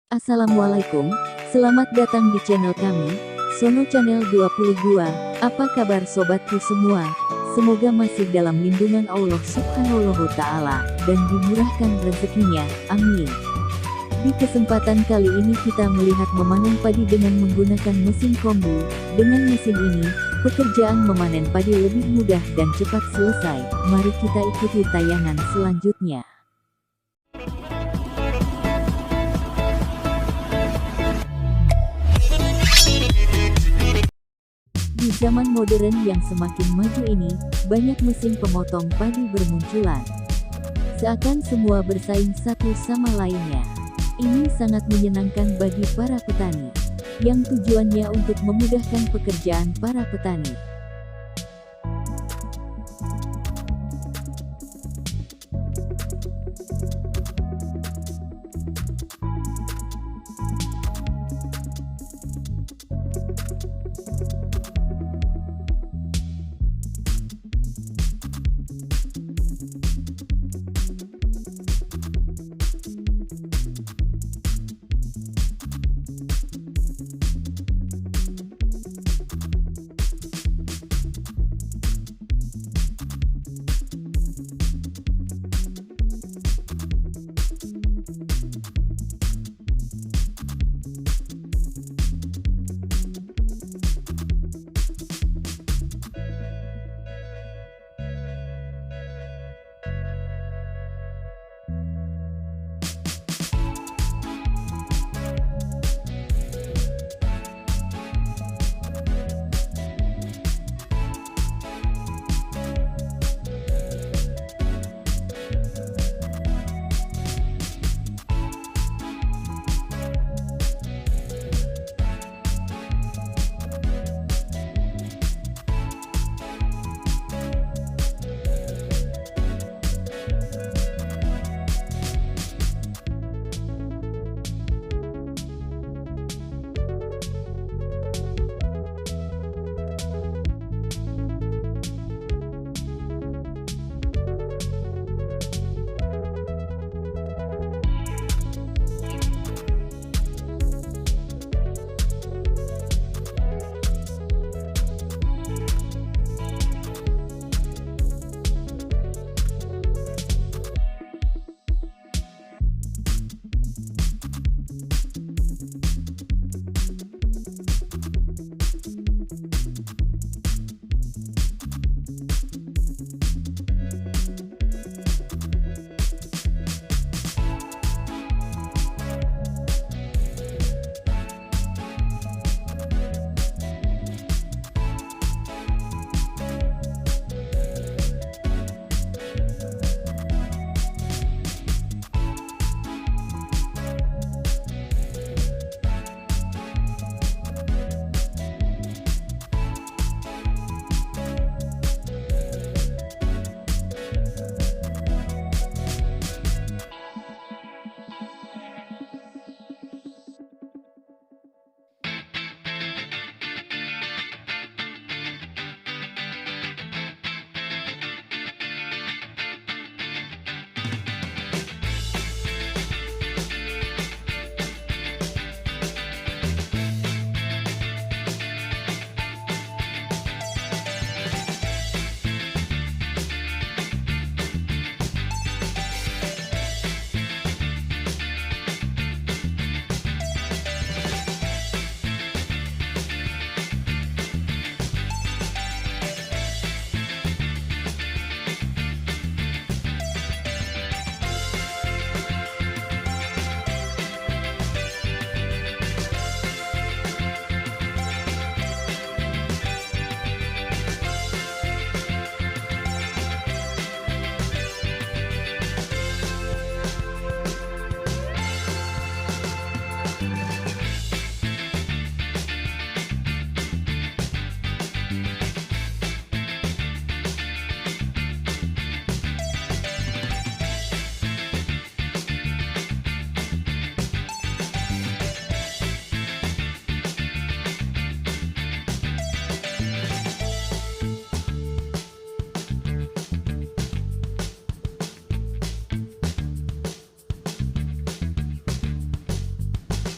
Assalamualaikum, selamat datang di channel kami, Sono Channel 22. Apa kabar sobatku semua? Semoga masih dalam lindungan Allah Subhanahu wa Ta'ala, dan dimurahkan rezekinya, amin. Di kesempatan kali ini kita melihat memanen padi dengan menggunakan mesin combi. Dengan mesin ini, pekerjaan memanen padi lebih mudah dan cepat selesai. Mari kita ikuti tayangan selanjutnya. Di zaman modern yang semakin maju ini, banyak mesin pemotong padi bermunculan. Seakan semua bersaing satu sama lainnya. Ini sangat menyenangkan bagi para petani, yang tujuannya untuk memudahkan pekerjaan para petani.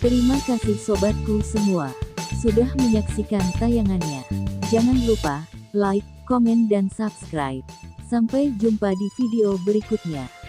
Terima kasih sobatku semua, sudah menyaksikan tayangannya. Jangan lupa, like, komen dan subscribe. Sampai jumpa di video berikutnya.